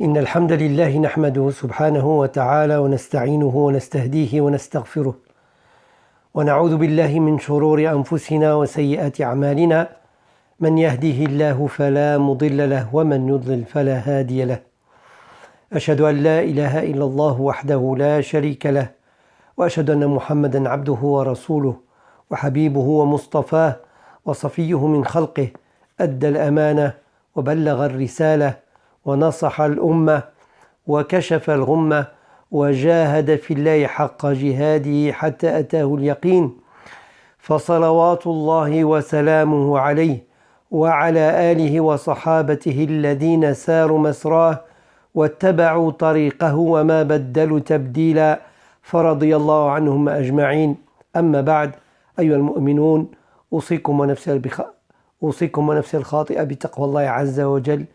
إن الحمد لله نحمده سبحانه وتعالى ونستعينه ونستهديه ونستغفره ونعوذ بالله من شرور أنفسنا وسيئات أعمالنا. من يهده الله فلا مضل له ومن يضلل فلا هادي له. أشهد أن لا إله إلا الله وحده لا شريك له، وأشهد أن محمدا عبده ورسوله وحبيبه ومصطفاه وصفيه من خلقه، أدى الأمانة وبلغ الرسالة ونصح الأمة وكشف الغمة وجاهد في الله حق جهاده حتى أتاه اليقين، فصلوات الله وسلامه عليه وعلى آله وصحابته الذين ساروا مسراه واتبعوا طريقه وما بدلوا تبديلا، فرضي الله عنهم أجمعين. أما بعد، أيها المؤمنون، أوصيكم ونفسي الخاطئة بتقوى الله عز وجل،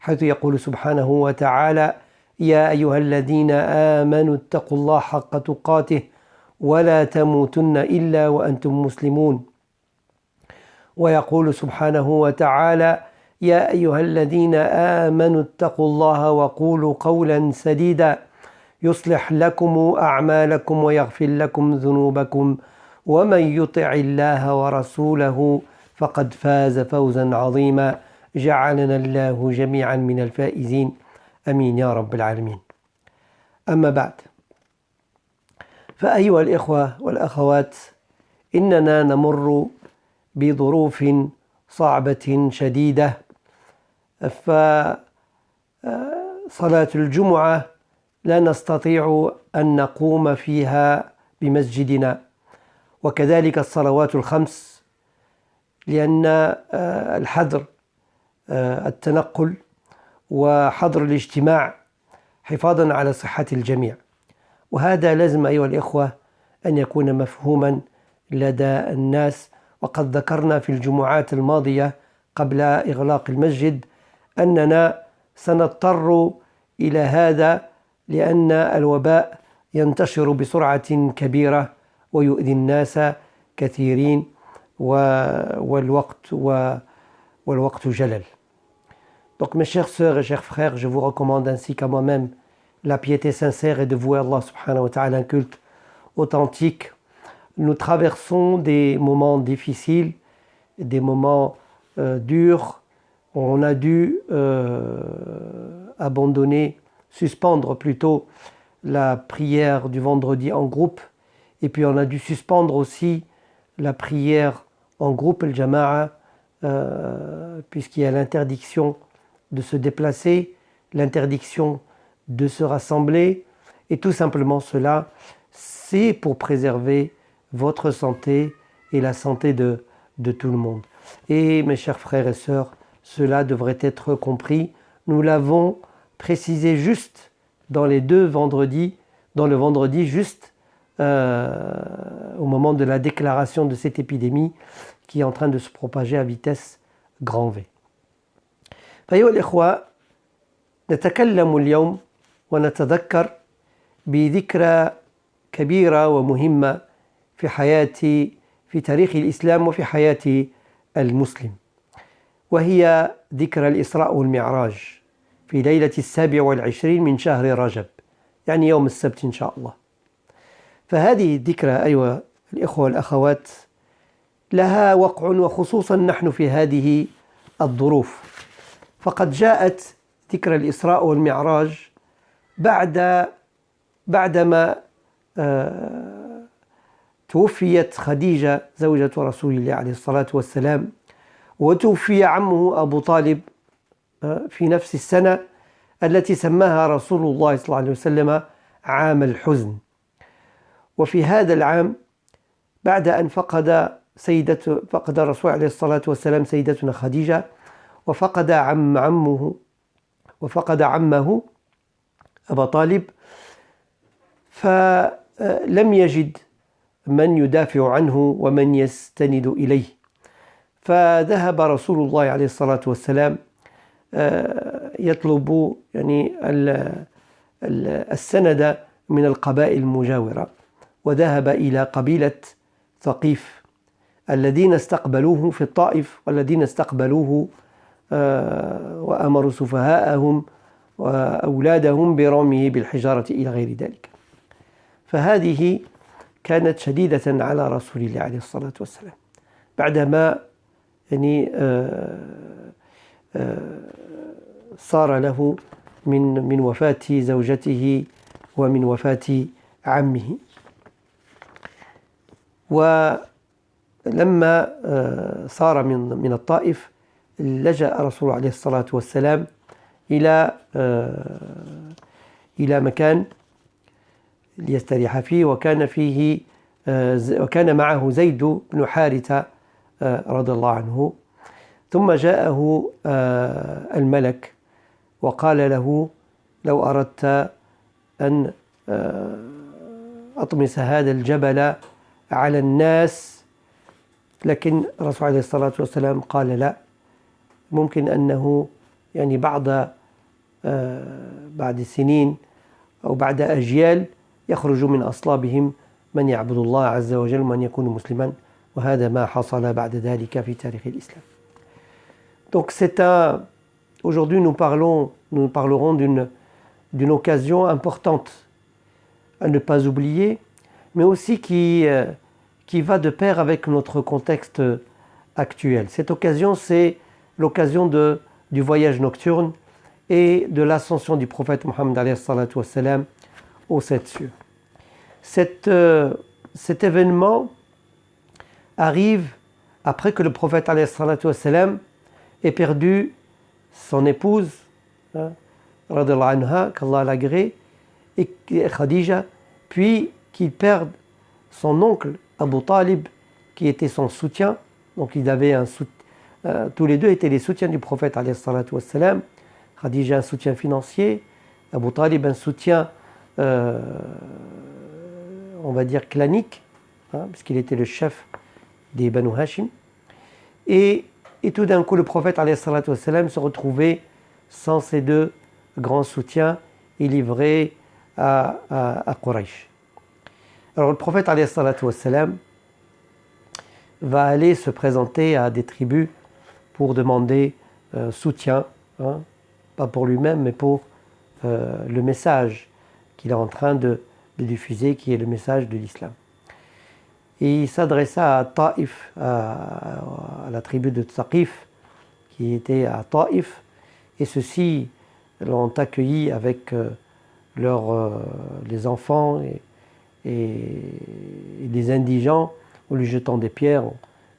حيث يقول سبحانه وتعالى: يا أيها الذين آمنوا اتقوا الله حق تقاته ولا تموتن إلا وأنتم مسلمون. ويقول سبحانه وتعالى: يا أيها الذين آمنوا اتقوا الله وقولوا قولا سديدا يصلح لكم أعمالكم ويغفر لكم ذنوبكم ومن يطع الله ورسوله فقد فاز فوزا عظيما. جعلنا الله جميعا من الفائزين، أمين يا رب العالمين. أما بعد، فأيها الإخوة والأخوات، إننا نمر بظروف صعبة شديدة، فصلاة الجمعة لا نستطيع أن نقوم فيها بمسجدنا، وكذلك الصلوات الخمس، لأن الحظر التنقل وحظر الاجتماع حفاظا على صحة الجميع، وهذا لازم أيها الإخوة أن يكون مفهوما لدى الناس. وقد ذكرنا في الجمعات الماضية قبل إغلاق المسجد أننا سنضطر إلى هذا، لأن الوباء ينتشر بسرعة كبيرة ويؤذي الناس كثيرين، والوقت جلل. Donc mes chères sœurs et chers frères, je vous recommande ainsi qu'à moi-même la piété sincère et de vouer Allah subhanahu wa ta'ala un culte authentique. Nous traversons des moments difficiles, des moments durs. On a dû suspendre plutôt la prière du vendredi en groupe, et puis on a dû suspendre aussi la prière en groupe, le jama'a, puisqu'il y a l'interdiction de se déplacer, l'interdiction de se rassembler, et tout simplement cela, c'est pour préserver votre santé et la santé de tout le monde. Et mes chers frères et sœurs, cela devrait être compris. Nous l'avons précisé juste dans les deux vendredis, dans le vendredi juste au moment de la déclaration de cette épidémie qui est en train de se propager à vitesse grand V. فأيها الإخوة، نتكلم اليوم ونتذكر بذكرى كبيرة ومهمة في تاريخ الإسلام وفي حياة المسلم، وهي ذكرى الإسراء والمعراج في ليلة 27 من شهر رجب، يعني يوم السبت إن شاء الله. فهذه الذكرى أيها الإخوة والأخوات لها وقع، وخصوصا نحن في هذه الظروف، فقد جاءت ذكرى الإسراء والمعراج بعدما توفيت خديجة زوجة رسول الله عليه الصلاة والسلام، وتوفي عمه أبو طالب في نفس السنة التي سماها رسول الله صلى الله عليه وسلم عام الحزن. وفي هذا العام، بعد أن فقد الرسول عليه الصلاة والسلام سيدتنا خديجة، وفقد عمه أبا طالب، فلم يجد من يدافع عنه ومن يستند إليه، فذهب رسول الله عليه الصلاة والسلام يطلب السند من القبائل المجاورة، وذهب إلى قبيلة ثقيف الذين استقبلوه في الطائف، والذين استقبلوه وأمروا سفهاءهم وأولادهم برميه بالحجارة إلى غير ذلك. فهذه كانت شديدة على رسول الله عليه الصلاة والسلام بعدما يعني صار له من وفاة زوجته ومن وفاة عمه. ولما صار من الطائف لجأ رسول عليه الصلاة والسلام إلى مكان ليستريح فيه، وكان معه زيد بن حارثة رضي الله عنه. ثم جاءه الملك وقال له: لو أردت أن أطمس هذا الجبل على الناس، لكن الرسول عليه الصلاة والسلام قال: لا، ممكن أنه يعني بعد سنين أو بعد أجيال يخرج من أصلابهم من يعبد الله عز وجل ومن يكون مسلما، وهذا ما حصل بعد ذلك في تاريخ الإسلام. Donc aujourd'hui nous parlerons d'une occasion importante à ne pas oublier, mais aussi qui va de pair avec notre contexte actuel. Cette occasion, c'est l'occasion du voyage nocturne et de l'ascension du prophète Mohammed alayhi salatu wassalam aux sept cieux. Cet événement arrive après que le prophète alayhi salatu wassalam ait perdu son épouse, radhiyallahu anha, qu'Allah l'agrée, et Khadija, puis qu'il perde son oncle Abu Talib, qui était son soutien. Donc tous les deux étaient les soutiens du prophète alayhi salatu wassalam. Khadija un soutien financier, Abu Talib un soutien on va dire clanique, puisqu'il était le chef des Banu Hashim. Et tout d'un coup, le prophète alayhi salatu wassalam se retrouvait sans ces deux grands soutiens et livré à Quraysh. Alors le prophète alayhi salatu wassalam va aller se présenter à des tribus pour demander soutien, pas pour lui-même, mais pour le message qu'il est en train de diffuser, qui est le message de l'islam. Et il s'adressa à Taïf, à la tribu de Thaqif, qui était à Taïf, et ceux-ci l'ont accueilli avec les enfants et les indigents, en lui jetant des pierres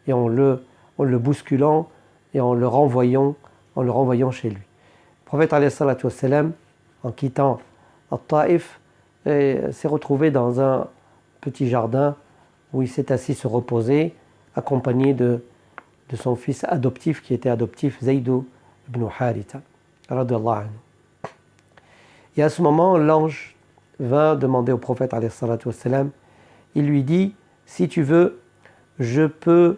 et en le bousculant et en le renvoyant chez lui. Le prophète alayhi salatu wassalam, en quittant Taïf, s'est retrouvé dans un petit jardin où il s'est assis se reposer, accompagné de son fils adoptif, qui était adoptif, Zayd ibn Haritha, radhiyallahu anhu. Et à ce moment, l'ange vint demander au prophète alayhi salatu wassalam, il lui dit: si tu veux, je peux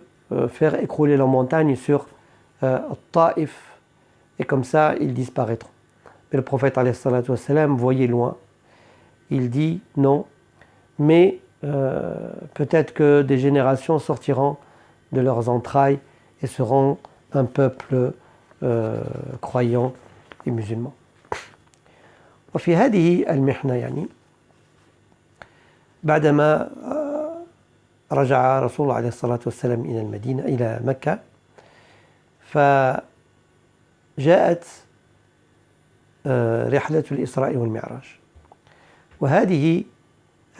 faire écrouler la montagne sur Taïf, et comme ça, ils disparaîtront. Mais le prophète alayhi salatu wassalam voyait loin. Il dit: non, mais peut-être que des générations sortiront de leurs entrailles et seront un peuple croyant et musulman. وفي هذه المحنة يعني بعدما رجع رسول الله عليه الصلاة والسلام إلى المدينة إلى مكة، فجاءت رحلة الإسراء والمعراج، وهذه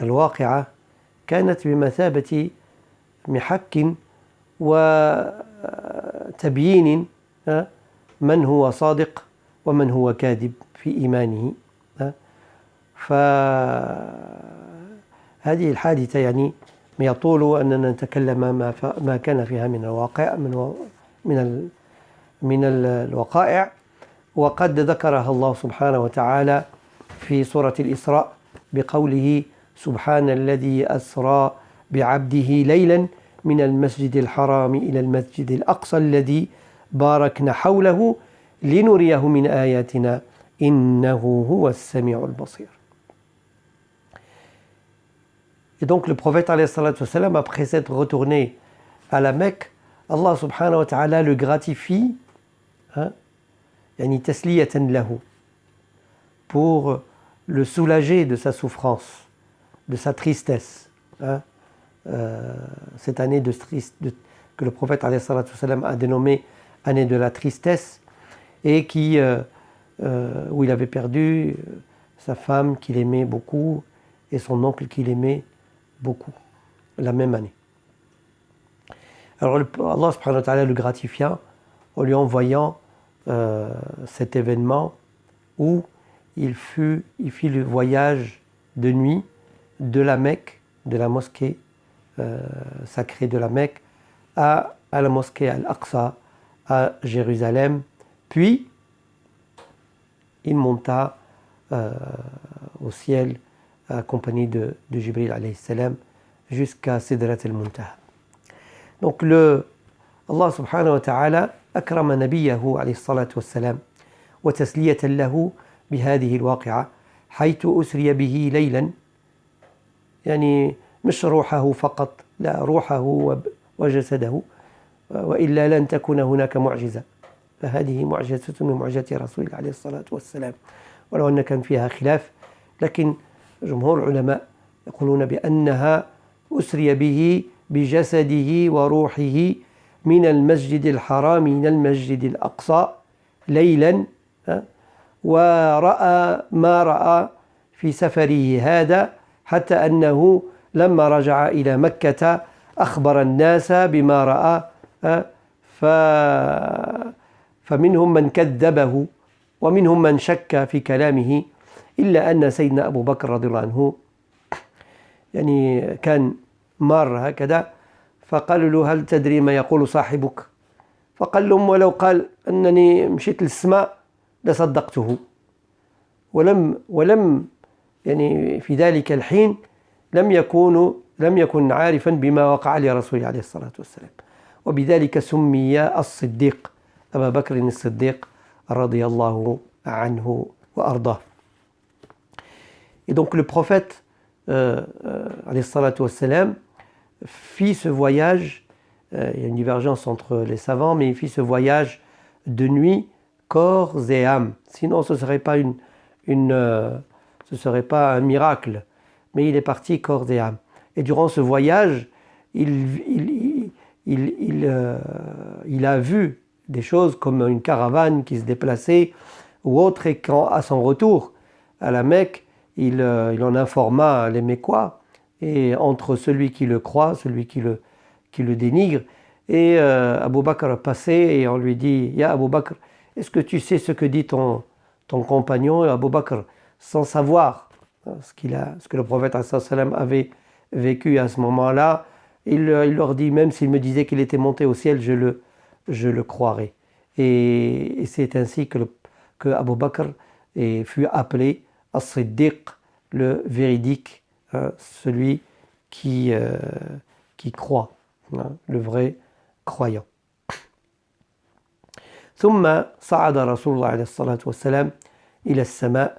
الواقعة كانت بمثابة محك وتبيين من هو صادق ومن هو كاذب في إيمانه. فهذه الحادثة يعني يطول أننا نتكلم ما كان فيها من الواقع من الوقائع، وقد ذكرها الله سبحانه وتعالى في سورة الإسراء بقوله: سبحان الذي أسرى بعبده ليلا من المسجد الحرام إلى المسجد الأقصى الذي باركنا حوله لنريه من آياتنا إنه هو السميع البصير. Et donc le prophète alayhi salatu wassalam, après s'être retourné à la Mecque, Allah subhanahu wa ta'ala le gratifie, yani tasliyatan lahu, pour le soulager de sa souffrance, de sa tristesse. Cette année que le prophète alayhi salatu wassalam a dénommée année de la tristesse, et où il avait perdu sa femme qu'il aimait beaucoup et son oncle qu'il aimait beaucoup, la même année. Alors Allah subhanahu wa ta'ala le gratifia en lui envoyant cet événement où il fit le voyage de nuit de la Mecque, de la mosquée sacrée de la Mecque, à la mosquée Al-Aqsa à Jérusalem, puis il monta au ciel accompagné de Jibril alayhi salam jusqu'à Sidrat al-Muntaha. Donc Allah subhanahu wa ta'ala أكرم نبيه عليه الصلاة والسلام وتسلية له بهذه الواقعة حيث أسري به ليلا، يعني مش روحه فقط، لا، روحه وجسده، وإلا لن تكون هناك معجزة. فهذه معجزة من معجزات رسول الله عليه الصلاة والسلام، ولو أن كان فيها خلاف، لكن جمهور العلماء يقولون بأنها أسري به بجسده وروحه من المسجد الحرام إلى المسجد الأقصى ليلا، ورأى ما رأى في سفره هذا، حتى أنه لما رجع إلى مكة أخبر الناس بما رأى، فمنهم من كذبه ومنهم من شك في كلامه، إلا أن سيدنا أبو بكر رضي الله عنه يعني كان مار هكذا، فقالوا له هل تدري ما يقول صاحبك؟ فقال لهم ولو قال أنني مشيت للسماء لصدقته، ولم يعني في ذلك الحين لم يكن عارفا بما وقع لرسوله عليه الصلاة والسلام، وبذلك سمي الصديق أبا بكر الصديق رضي الله عنه وأرضاه. Et donc le prophète alayhi salatu wassalam fit ce voyage, il y a une divergence entre les savants, mais il fit ce voyage de nuit, corps et âme. Sinon ce ne serait pas ce serait pas un miracle, mais il est parti corps et âme. Et durant ce voyage, il a vu des choses comme une caravane qui se déplaçait ou autre, et quand à son retour à la Mecque, il en informa les Mécois, et entre celui qui le croit, celui qui le dénigre, et Abu Bakr passait et on lui dit « Ya Abu Bakr, est-ce que tu sais ce que dit ton compagnon ?» Et Abu Bakr, sans savoir ce que le prophète avait vécu à ce moment-là, il leur dit « Même s'il me disait qu'il était monté au ciel, je le croirais. » Et c'est ainsi que Abu Bakr fut appelé As-Siddiq, le véridique, celui qui croit, le vrai croyant. ثم صعد رسول الله عليه الصلاة والسلام إلى السماء،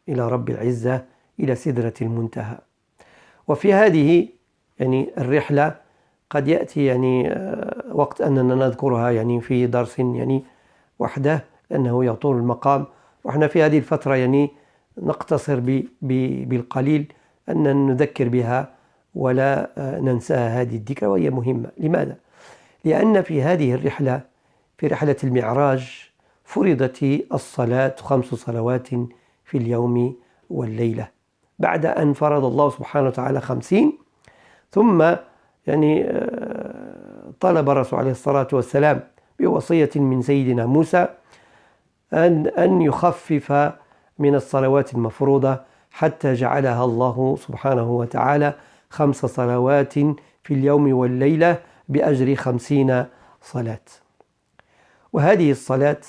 إلى رب العزة، إلى سدرة المنتهى. وفي هذه يعني الرحلة قد يأتي يعني وقت أننا نذكرها يعني في درس يعني وحده، لأنه يطول المقام، وإحنا في هذه الفترة يعني نقتصر بالقليل أن نذكر بها ولا ننساها هذه الذكرى، وهي مهمة. لماذا؟ لأن في هذه الرحلة، في رحلة المعراج، فرضت الصلاة 5 صلوات في اليوم والليلة، بعد أن فرض الله سبحانه وتعالى 50، ثم يعني طلب الرسول عليه الصلاة والسلام بوصية من سيدنا موسى أن يخفف من الصلوات المفروضة، حتى جعلها الله سبحانه وتعالى 5 صلوات في اليوم والليلة بأجر 50 صلاة. وهذه الصلاة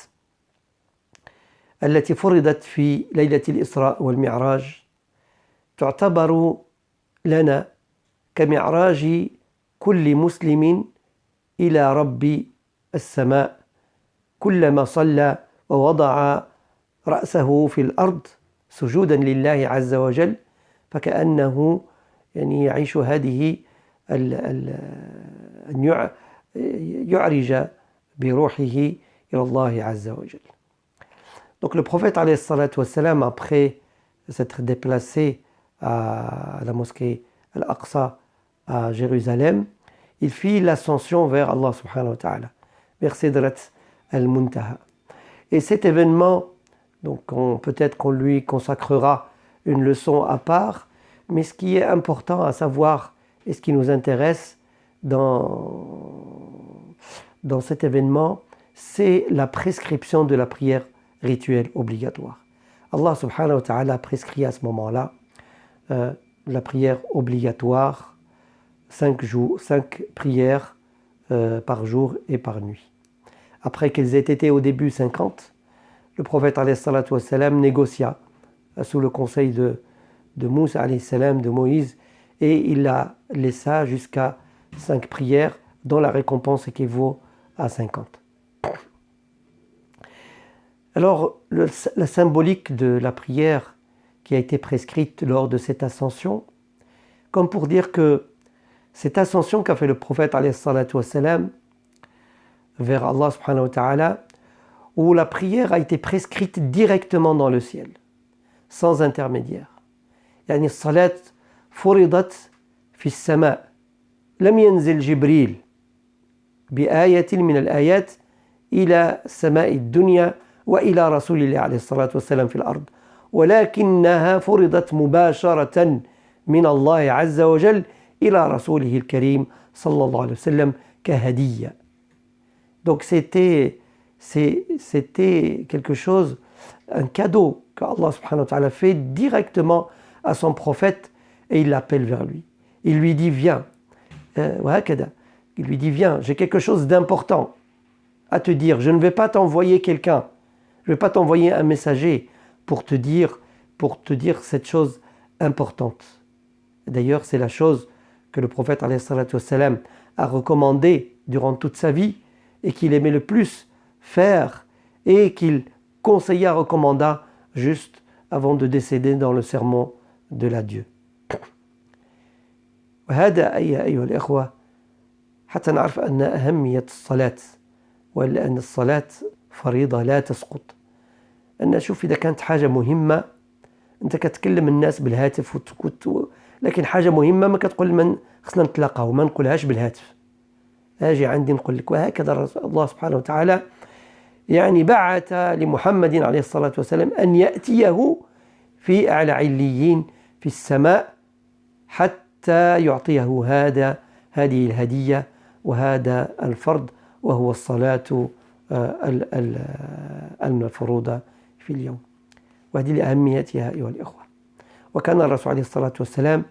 التي فرضت في ليلة الإسراء والمعراج تعتبر لنا كمعراج كل مسلم إلى رب السماء، كلما صلى ووضع رأسه في الأرض سجودا لله عز وجل، فكأنه يعني يعيش هذه أن يعرج بروحه إلى الله عز وجل. Donc le prophète alayhi salatu wassalam, après s'être déplacé à la mosquée Al-Aqsa à Jérusalem, il fit l'ascension vers Allah subhanahu wa ta'ala, vers Sidrat al-Muntaha. Et cet événement, donc peut-être qu'on lui consacrera une leçon à part, mais ce qui est important à savoir et ce qui nous intéresse dans cet événement, c'est la prescription de la prière rituelle obligatoire. Allah subhanahu wa ta'ala a prescrit à ce moment-là la prière obligatoire, 5 prières par jour et par nuit. Après qu'elles aient été au début 50, le prophète alayhi salatu wassalam négocia sous le conseil de Moussa alayhi salam, de Moïse, et il la laissa jusqu'à 5 prières dont la récompense équivaut à 50. Alors, la symbolique de la prière qui a été prescrite lors de cette ascension, comme pour dire que cette ascension qu'a fait le prophète alayhi salatu wassalam vers Allah subhanahu wa ta'ala, où la prière a été prescrite directement dans le ciel, sans intermédiaire. يعني الصلاة فرضت في السماء لم ينزل جبريل بآية من الآيات إلى سماء الدنيا وإلى رسول الله عليه الصلاة والسلام في الأرض ولكنها فرضت مباشرة من الله عز وجل إلى رسوله الكريم صلى الله عليه وسلم كهدية. Donc c'était quelque chose, un cadeau qu'Allah subhanahu wa ta'ala fait directement à son prophète et il l'appelle vers lui. Il lui dit viens, il lui dit viens, j'ai quelque chose d'important à te dire. Je ne vais pas t'envoyer quelqu'un, je ne vais pas t'envoyer un messager pour te dire cette chose importante. D'ailleurs, c'est la chose que le prophète alayhi salatu wassalam a recommandé durant toute sa vie et qu'il aimait le plus faire et qu'il conseilla, recommanda juste avant de décéder dans le sermon de l'adieu. وهذا أيها الإخوة حتى نعرف أن أهمية الصلاة وأن الصلاة فريضة لا تسقط. أن شوف إذا كانت حاجة مهمة أنت كتكلم الناس بالهاتف لكن حاجة مهمة ما كتقول من خصنا نتلاقاو ما نقولهاش بالهاتف. أجي عندي نقول لك. وهكذا الله سبحانه وتعالى يعني بعث لمحمد عليه الصلاة والسلام أن يأتيه في أعلى عليين في السماء حتى يعطيه هذه الهدية وهذا الفرض وهو الصلاة المفروضة في اليوم. وهذه لأهميتها أيها الإخوة. وكان الرسول عليه الصلاة والسلام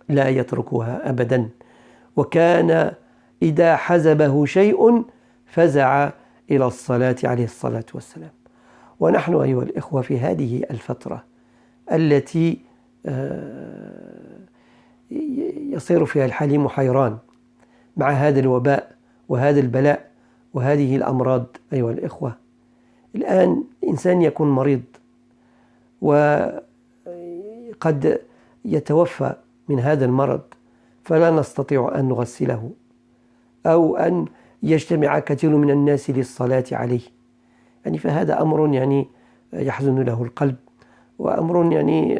لا يتركها أبدا، وكان إذا حزبه شيء فزع إلى الصلاة عليه الصلاة والسلام. ونحن أيها الإخوة في هذه الفترة التي يصير فيها الحليم حيران مع هذا الوباء وهذا البلاء وهذه الأمراض أيها الإخوة. الآن إنسان يكون مريض وقد يتوفى من هذا المرض فلا نستطيع أن نغسله أو أن يجتمع كثير من الناس للصلاة عليه. يعني فهذا أمر يعني يحزن له القلب، وأمر يعني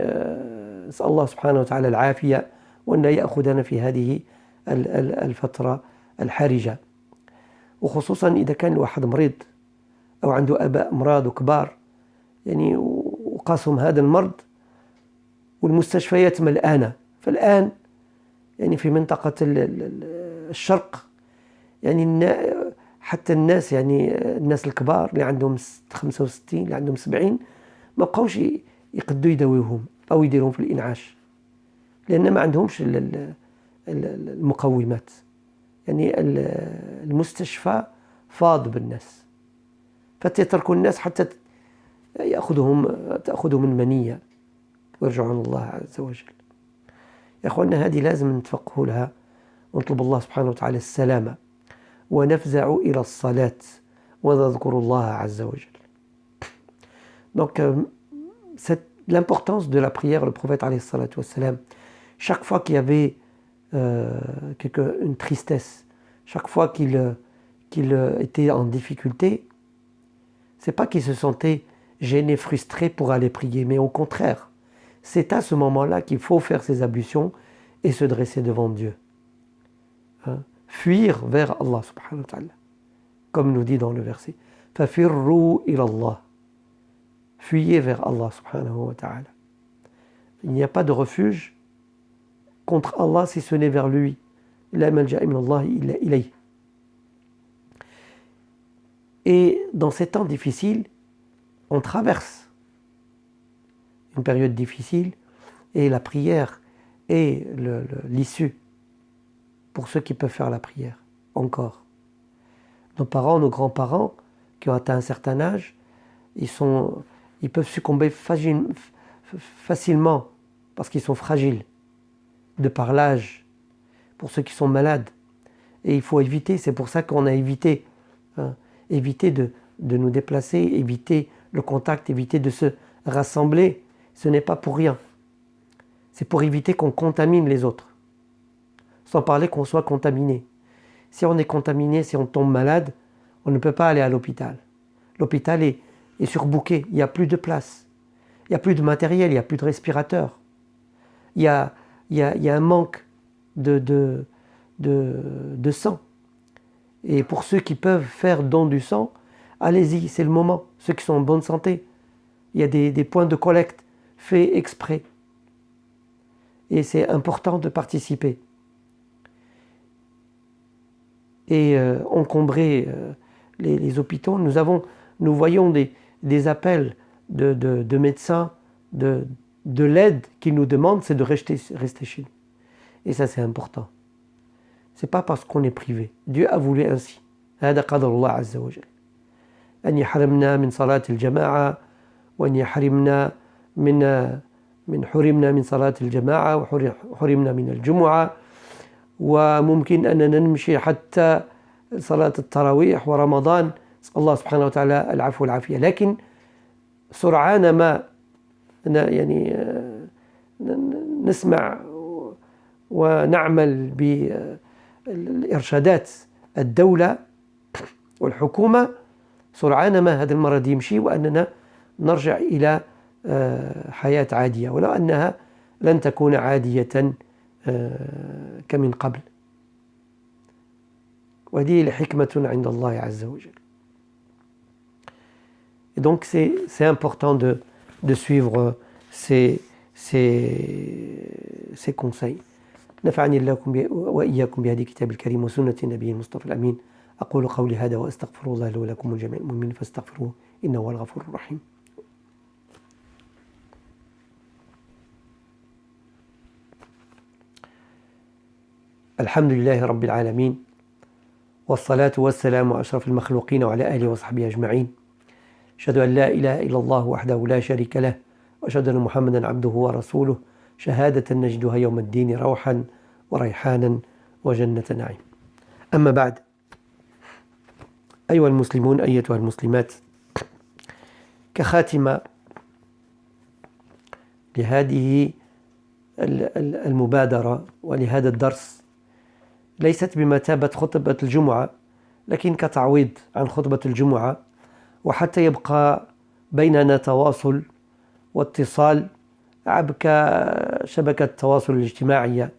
نسأل الله سبحانه وتعالى العافية وأن لا يأخذنا في هذه الفترة الحرجة، وخصوصا إذا كان الواحد مريض أو عنده آباء أمراض وكبار يعني وقاسهم هذا المرض والمستشفيات ملآنة. فالآن يعني في منطقة الشرق يعني حتى الناس يعني الناس الكبار اللي عندهم 65 اللي عندهم 70 ما بقاوش يقدوا يداويوهم أو يديرهم في الإنعاش لأن ما عندهمش المقومات. يعني المستشفى فاض بالناس فتتركوا الناس حتى تأخذهم المنية ويرجعون الله عز وجل. يا أخوانا هذه لازم نتفقهوا لها ونطلب الله سبحانه وتعالى السلامة ونفزع إلى الصلاة ونذكر الله عز وجل. Donc l'importance de la prière, le prophète alayhi salatu wassalam, chaque fois qu'il y avait une tristesse, chaque fois qu'il était en difficulté, c'est pas qu'il se sentait gêné, frustré pour aller prier. Mais au contraire, c'est à ce moment-là qu'il faut faire ses ablutions et se dresser devant Dieu. Fuir vers Allah subhanahu wa ta'ala. Comme nous dit dans le verset. Fafirru ilallah. Fuyez vers Allah subhanahu wa ta'ala. Il n'y a pas de refuge contre Allah si ce n'est vers lui. La malja'a min Allah ilayh. Et dans ces temps difficiles, on traverse une période difficile et la prière est l'issue pour ceux qui peuvent faire la prière encore. Nos parents, nos grands-parents qui ont atteint un certain âge, ils peuvent succomber facilement parce qu'ils sont fragiles de par l'âge, pour ceux qui sont malades. Et il faut éviter, c'est pour ça qu'on a évité, éviter de nous déplacer, éviter le contact, éviter de se rassembler. Ce n'est pas pour rien. C'est pour éviter qu'on contamine les autres. Sans parler qu'on soit contaminé. Si on est contaminé, si on tombe malade, on ne peut pas aller à l'hôpital. L'hôpital est surbooké, il n'y a plus de place. Il n'y a plus de matériel, il n'y a plus de respirateurs. Il y a un manque de sang. Et pour ceux qui peuvent faire don du sang, allez-y, c'est le moment. Ceux qui sont en bonne santé, il y a des points de collecte faits exprès. Et c'est important de participer. Et encombrer les hôpitaux, nous voyons des appels de médecins, de l'aide qu'ils nous demandent, c'est de rester chez nous. Et ça, c'est important. C'est pas parce qu'on est privé. Dieu a voulu ainsi. هذا قدر الله عز وجل. أن يحرمنا من صلاة الجماعة وأن يحرمنا من حرمنا من صلاة الجماعة وحرمنا من الجمعة وممكن أننا نمشي حتى صلاة التراويح ورمضان. نسأل الله سبحانه وتعالى العفو والعافية. لكن سرعان ما يعني نسمع ونعمل بالإرشادات الدولة والحكومة، سرعان ما هذا المرض يمشي وأننا نرجع إلى حياة عادية، ولو أنها لن تكون عادية كمن قبل. وهذه لحكمة عند الله عز وجل. Et donc c'est important de suivre ces conseils. نفعني الله وإياكم بهذه الكتاب الكريم وسنة النبي المصطفى الأمين. أقول قولي هذا وأستغفر الله لي ولكم والجميع المؤمنين فاستغفروه إنه هو الغفور الرحيم. الحمد لله رب العالمين والصلاة والسلام على أشرف المخلوقين وعلى آله وصحبه أجمعين. أشهد أن لا إله إلا الله وحده لا شريك له وأشهد أن محمدا عبده ورسوله شهادة نجدها يوم الدين روحا وريحانا وجنة نعيم. أما بعد، أيها المسلمون أيتها المسلمات، كخاتمة لهذه المبادرة ولهذا الدرس، ليست بمثابة خطبة الجمعة لكن كتعويض عن خطبة الجمعة، وحتى يبقى بيننا تواصل واتصال عبر شبكة التواصل الاجتماعية.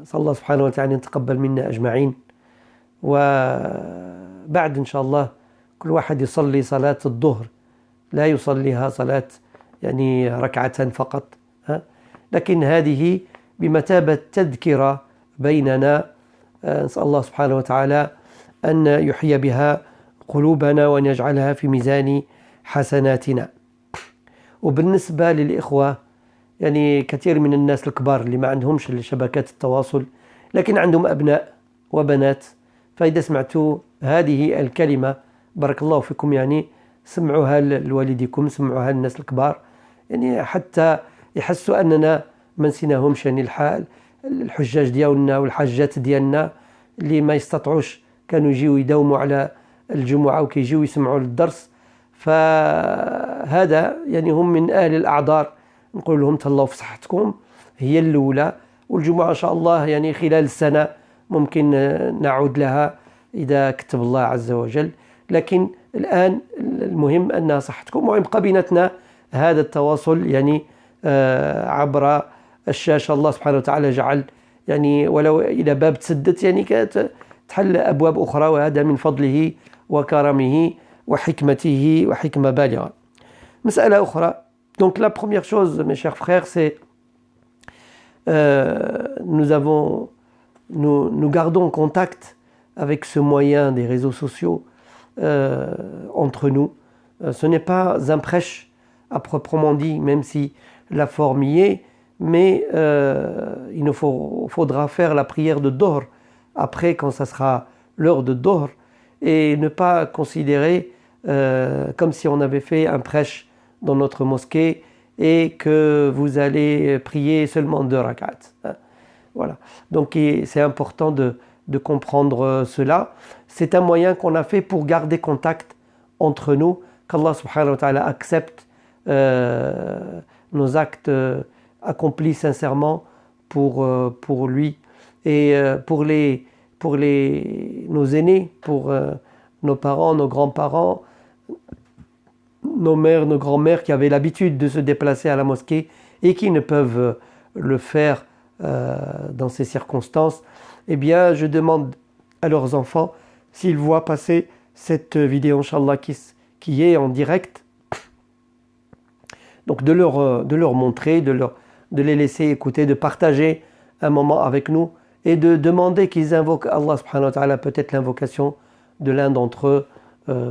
صلى الله سبحانه وتعالى أن يتقبل منا أجمعين. وبعد إن شاء الله كل واحد يصلي صلاة الظهر، لا يصليها صلاة يعني ركعة فقط، لكن هذه بمثابة تذكرة بيننا. نسأل الله سبحانه وتعالى أن يحيي بها قلوبنا وأن يجعلها في ميزان حسناتنا. وبالنسبة للإخوة، يعني كثير من الناس الكبار اللي ما عندهمش شبكات التواصل لكن عندهم أبناء وبنات، فإذا سمعتوا هذه الكلمة بارك الله فيكم، يعني سمعوها لوالديكم، سمعوها للناس الكبار، يعني حتى يحسوا أننا ما نسيناهمش. يعني الحجاج ديالنا والحاجات ديالنا اللي ما يستطيعوش كانوا يجيوا يداوموا على الجمعة وكيجيوا يسمعوا الدرس، فهذا يعني هم من أهل الأعذار. نقول لهم تهلاو في صحتكم، هي الأولى، والجمعة إن شاء الله يعني خلال السنة ممكن نعود لها إذا كتب الله عز وجل. لكن الآن المهم أن صحتكم، ويبقى بيناتنا هذا التواصل يعني عبر الشاشة. الله سبحانه وتعالى جعل يعني ولو إلى باب تسدت يعني تحل أبواب أخرى، وهذا من فضله وكرمه وحكمته وحكمة بالغة. مسألة أخرى. Donc la première chose, mes chers frères, c'est nous gardons contact avec ce moyen des réseaux sociaux entre nous. Ce n'est pas un prêche à proprement dit, même si la forme y est, mais il nous faudra faire la prière de Dohr après, quand ça sera l'heure de Dohr, et ne pas considérer comme si on avait fait un prêche dans notre mosquée et que vous allez prier seulement 2 rak'at. Voilà. Donc c'est important de comprendre cela. C'est un moyen qu'on a fait pour garder contact entre nous, qu'Allah subhanahu wa ta'ala accepte nos actes accomplis sincèrement pour lui, et pour nos aînés, pour nos parents, nos grands-parents, nos mères, nos grands-mères qui avaient l'habitude de se déplacer à la mosquée et qui ne peuvent le faire dans ces circonstances. Eh bien, je demande à leurs enfants, s'ils voient passer cette vidéo, Inch'Allah, qui est en direct, donc de leur montrer, de les laisser écouter, de partager un moment avec nous et de demander qu'ils invoquent Allah subhanahu wa ta'ala. Peut-être l'invocation de l'un d'entre eux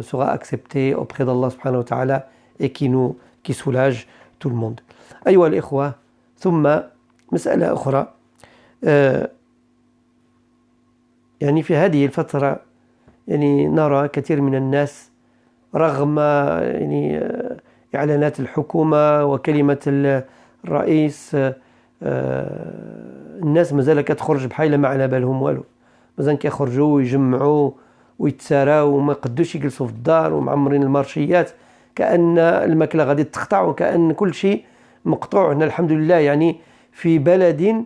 sera acceptée auprès d'Allah subhanahu wa ta'ala et qui soulage tout le monde. أيها الإخوة، ثم مسألة أخرى. يعني في هذه الفترة يعني نرى كثير من الناس رغم يعني إعلانات الحكومة وكلمة الرئيس، الناس مازال كتخرج بحال ما على بالهم والو، مازال كيخرجوا ويجمعوا ويتساراو وما قدوش يجلسوا في الدار ومعمرين المارشيات كأن الماكلة غادي تقطع وكأن كل شيء مقطوع. هنا الحمد لله يعني في بلد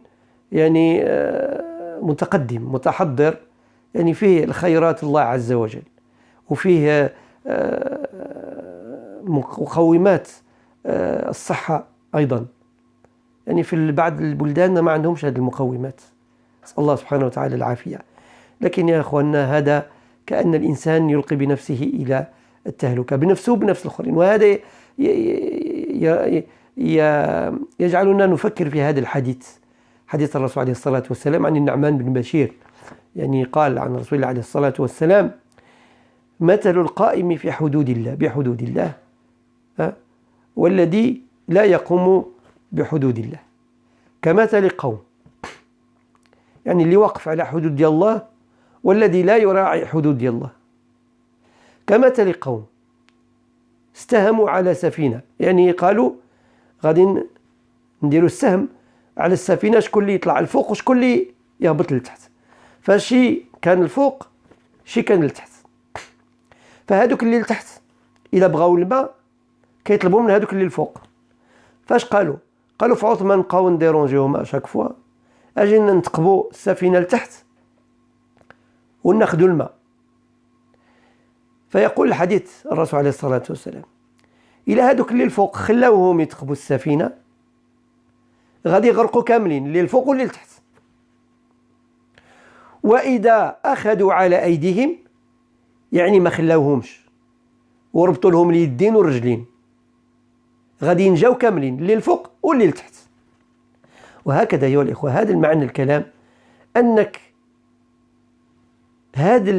يعني متقدم متحضر، يعني فيه الخيرات الله عز وجل، وفيه مقومات الصحة أيضا. يعني في بعض البلدان ما عندهمش هذه المقومات، نسأل الله سبحانه وتعالى العافية. لكن يا أخواننا هذا كأن الإنسان يلقي بنفسه إلى التهلكة، بنفسه وبنفس الآخرين، وهذا يجعلنا نفكر في هذا الحديث، حديث الرسول عليه الصلاة والسلام عن النعمان بن بشير. يعني قال عن رسول الله عليه الصلاة والسلام: مثل القائم في حدود الله بحدود الله والذي لا يقوم بحدود الله كمثل قوم، يعني اللي واقف على حدود ديال الله والذي لا يراعي حدود ديال الله كمثل قوم استهموا على سفينة. يعني قالوا غادي نديروا السهم على السفينة، شكون اللي يطلع الفوق وشكون اللي يهبط لتحت، فشي كان الفوق شي كان لتحت. فهذوك اللي لتحت إذا بغاو الماء كيطلبوا من هذوك اللي الفوق. فاش قالوا في عثمان نبقاو نديرونجيهم اشاك فوا، اجي نتقبوا السفينة لتحت وناخذوا الماء. فيقول الحديث الرسول عليه الصلاة والسلام: إلى هذوك اللي الفوق خلاوهم يتقبوا السفينة غادي يغرقوا كاملين، اللي الفوق واللي لتحت. وإذا أخذوا على أيديهم، يعني ما خلاوهمش وربطوا لهم اليدين والرجلين، غادي ينجاو كاملين، اللي الفوق واللي لتحت. وهكذا أيها الإخوة، هذا المعنى الكلام، أنك هذه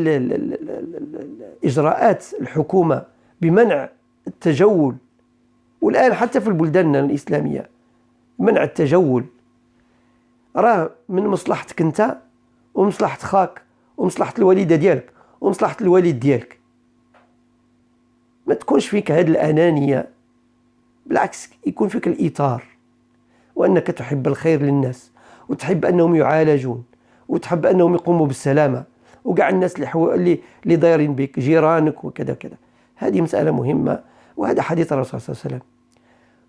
الإجراءات الحكومة بمنع التجول، والآن حتى في البلدان الإسلامية منع التجول، راه من مصلحتك أنت ومصلحة خاك ومصلحة الوالدة ديالك ومصلحة الوالد ديالك. ما تكونش فيك هذه الأنانية، بالعكس يكون فيك الإيثار، وأنك تحب الخير للناس وتحب أنهم يعالجون وتحب أنهم يقوموا بالسلامة، وقع الناس اللي دايرين بك جيرانك وكذا كذا. هذه مسألة مهمة، وهذا حديث الرسول صلى الله عليه وسلم.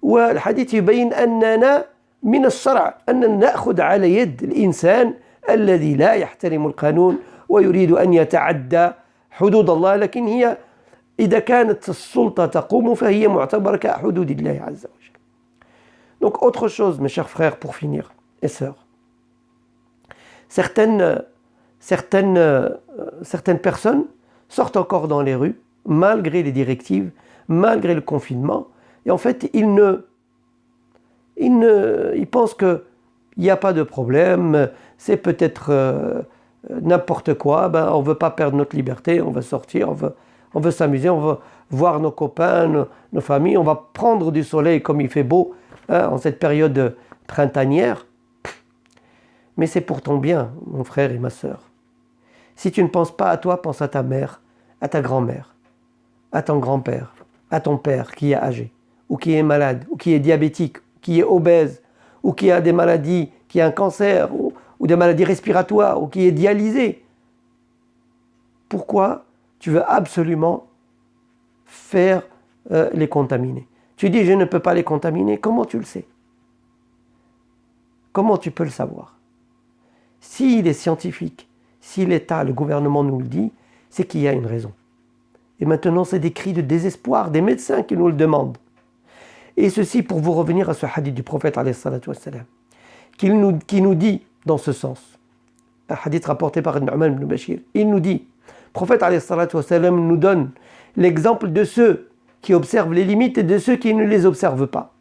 والحديث يبين أننا من الشرع أن نأخذ على يد الإنسان الذي لا يحترم القانون ويريد أن يتعدى حدود الله، لكن هي إذا كانت السلطة تقوم فهي معتبرة كحدود الله عز وجل. Donc autre chose, mes chers frères, pour finir, et sœurs. Certaines personnes sortent encore dans les rues, malgré les directives, malgré le confinement, et en fait, ils pensent qu'il n'y a pas de problème, c'est peut-être n'importe quoi, on ne veut pas perdre notre liberté, on va sortir, on veut s'amuser, on veut voir nos copains, nos familles, on va prendre du soleil comme il fait beau en cette période printanière. Mais c'est pour ton bien, mon frère et ma sœur. Si tu ne penses pas à toi, pense à ta mère, à ta grand-mère, à ton grand-père, à ton père qui est âgé, ou qui est malade, ou qui est diabétique, qui est obèse, ou qui a des maladies, qui a un cancer, ou des maladies respiratoires, ou qui est dialysé. Pourquoi tu veux absolument faire les contaminer? Tu dis, je ne peux pas les contaminer. Comment tu le sais? Comment tu peux le savoir? S'il est scientifique, si l'État, le gouvernement nous le dit, c'est qu'il y a une raison. Et maintenant, c'est des cris de désespoir des médecins qui nous le demandent. Et ceci pour vous revenir à ce hadith du prophète, qui nous dit dans ce sens, un hadith rapporté par Nu'man ibn Bashir, il nous dit, le prophète nous donne l'exemple de ceux qui observent les limites et de ceux qui ne les observent pas.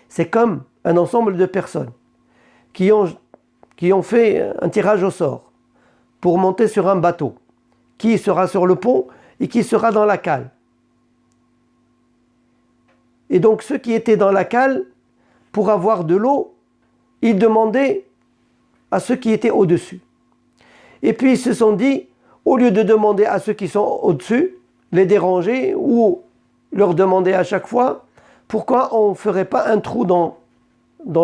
C'est comme un ensemble de personnes qui ont fait un tirage au sort pour monter sur un bateau, qui sera sur le pont et qui sera dans la cale. Et donc ceux qui étaient dans la cale, pour avoir de l'eau, ils demandaient à ceux qui étaient au-dessus. Et puis ils se sont dit, au lieu de demander à ceux qui sont au-dessus, les déranger ou leur demander à chaque fois, pourquoi on ne ferait pas un trou dans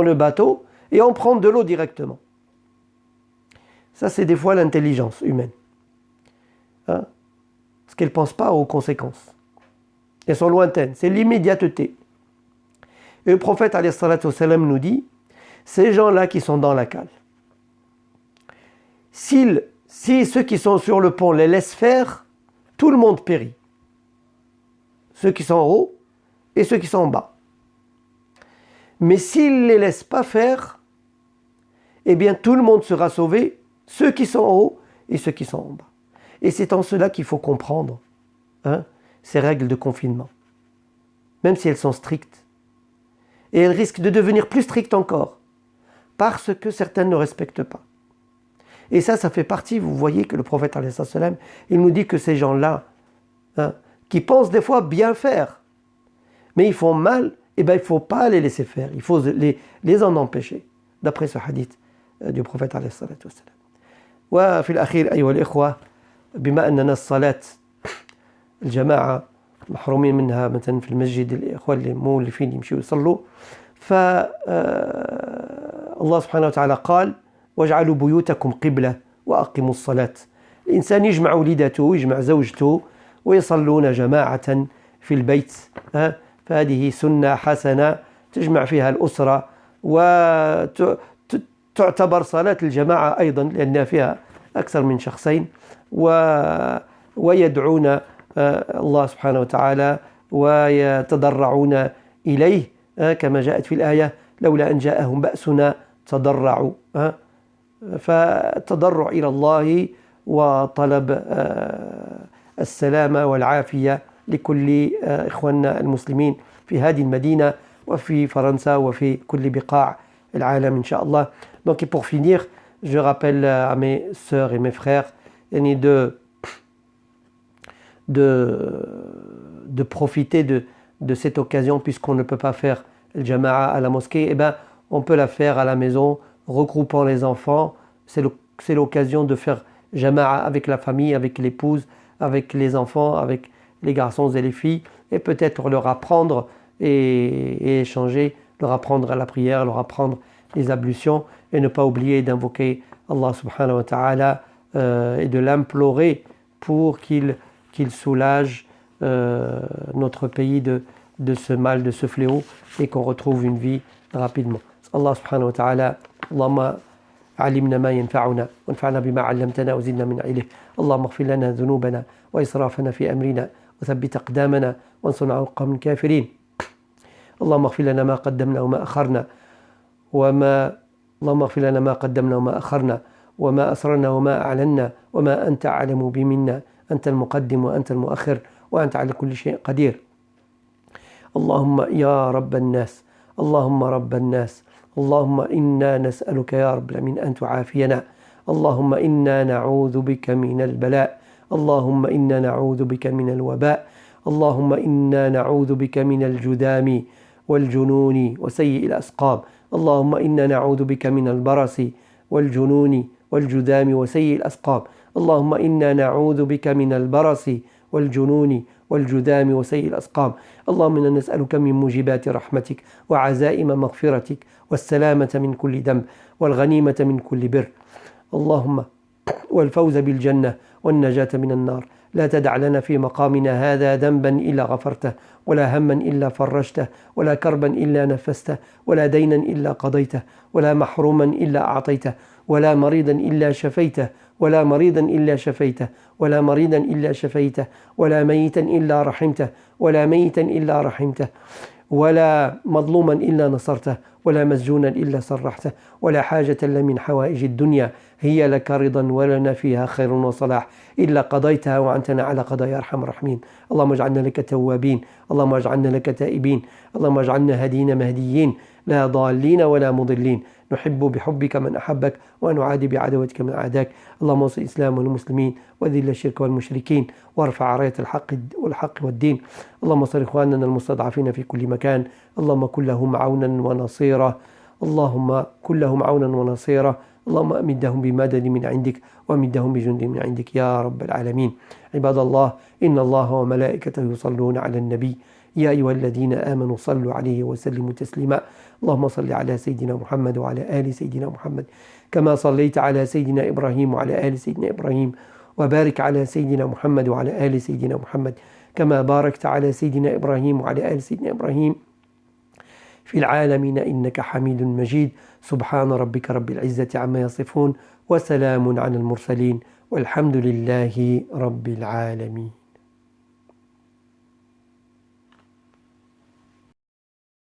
le bateau et on prend de l'eau directement. Ça, c'est des fois l'intelligence humaine. Parce qu'elle ne pense pas aux conséquences. Elles sont lointaines. C'est l'immédiateté. Et le prophète nous dit, ces gens-là qui sont dans la cale, si ceux qui sont sur le pont les laissent faire, tout le monde périt. Ceux qui sont en haut et ceux qui sont en bas. Mais s'ils ne les laissent pas faire, eh bien tout le monde sera sauvé, ceux qui sont en haut et ceux qui sont en bas. Et c'est en cela qu'il faut comprendre ces règles de confinement. Même si elles sont strictes. Et elles risquent de devenir plus strictes encore, parce que certaines ne respectent pas. Et ça fait partie, vous voyez que le prophète, il nous dit que ces gens-là, qui pensent des fois bien faire, mais ils font mal, il ne faut pas les laisser faire, il faut les en empêcher, d'après ce hadith du prophète. وفي الأخير أيها الإخوة، بما أننا الصلاة الجماعة محرومين منها مثلا في المسجد، الإخوة اللي مولفين يمشوا يصلوا، الله سبحانه وتعالى قال واجعلوا بيوتكم قبلة وأقيموا الصلاة. الإنسان يجمع وليدته، يجمع زوجته ويصلون جماعة في البيت، فهذه سنة حسنة تجمع فيها الأسرة، وتعتبر صلاة الجماعة أيضا لأنها فيها أكثر من شخصين، ويدعون الله سبحانه وتعالى ويتضرعون إليه كما جاءت في الآية لولا أن جاءهم بأسنا تضرعوا. فالتضرع إلى الله وطلب السلامة والعافية لكل إخواننا المسلمين في هذه المدينة وفي فرنسا وفي كل بقاع العالم إن شاء الله. Donc et pour finir, je rappelle à mes sœurs et mes frères de profiter de cette occasion, puisqu'on ne peut pas faire le jama'a à la mosquée, on peut la faire à la maison, regroupant les enfants. C'est l'occasion de faire jama'a avec la famille, avec l'épouse, avec les enfants, avec les garçons et les filles, et peut-être leur apprendre et échanger, leur apprendre à la prière, leur apprendre les ablutions, et ne pas oublier d'invoquer Allah subhanahu wa ta'ala et de l'implorer pour qu'il soulage notre pays de ce mal, de ce fléau, et qu'on retrouve une vie rapidement. Allah subhanahu wa ta'ala, Allahumma علمنا ما ينفعنا وانفعنا بما علمتنا وزدنا من علمه. اللهم اغفر لنا ذنوبنا وإسرافنا في أمرنا وثبت أقدامنا وانصرنا على القوم الكافرين. اللهم اغفر لنا ما قدمنا وما أخرنا اللهم اغفر لنا ما قدمنا وما أخرنا وما أسررنا وما أعلنا وما أنت أعلم به منا، أنت المقدم وأنت المؤخر وأنت على كل شيء قدير. اللهم يا رب الناس، اللهم رب الناس، اللهم إنا نسألك يا رب العالمين أن تعافينا. اللهم إنا نعوذ بك من البلاء، اللهم إنا نعوذ بك من الوباء، اللهم إنا نعوذ بك من الجذام والجنون وسيء الأسقام، اللهم إنا نعوذ بك من البرص والجنون والجذام وسيء الأسقام، اللهم إنا نعوذ بك من البرص والجنون والجذام وسيء الأسقام. اللهم إنا نسألك من موجبات رحمتك وعزائم مغفرتك والسلامة من كل ذنب والغنيمة من كل بر، اللهم والفوز بالجنة والنجاة من النار. لا تدع لنا في مقامنا هذا ذنبا إلا غفرته، ولا هما إلا فرجته، ولا كربا إلا نفسته، ولا دينا إلا قضيته، ولا محروما إلا أعطيته، ولا مريضا إلا شفيته، ولا مريضا إلا شفيته، ولا مريضا إلا شفيته، ولا ميتا إلا رحمته، ولا ميتا إلا رحمته، ولا مظلوما إلا نصرته، ولا مسجونا إلا سرحته، ولا حاجة من حوائج الدنيا هي لك رضا ولنا فيها خير وصلاح إلا قضيتها وعنتنا على قضايا أرحم الراحمين. اللهم اجعلنا لك توابين، اللهم اجعلنا لك تائبين، اللهم اجعلنا هدين مهديين لا ضالين ولا مضلين، نحب بحبك من أحبك ونعادي بعدوتك من أعداك. اللهم انصر الإسلام والمسلمين وذل الشرك والمشركين وارفع راية الحق والدين. اللهم انصر إخواننا المستضعفين في كل مكان، اللهم كن لهم عونا ونصيرا، اللهم كن لهم عونا ونصيرا، اللهم أمدهم بمدد من عندك وأمدهم بجند من عندك يا رب العالمين. عباد الله، إن الله وملائكته يصلون على النبي يا أيها الذين آمنوا صلوا عليه وسلموا تسليما. اللهم صل على سيدنا محمد وعلى آل سيدنا محمد كما صليت على سيدنا إبراهيم وعلى آل سيدنا إبراهيم، وبارك على سيدنا محمد وعلى آل سيدنا محمد كما باركت على سيدنا إبراهيم وعلى آل سيدنا إبراهيم في العالمين إنك حميد مجيد. سبحان ربك رب العزة عما يصفون وسلام على المرسلين والحمد لله رب العالمين.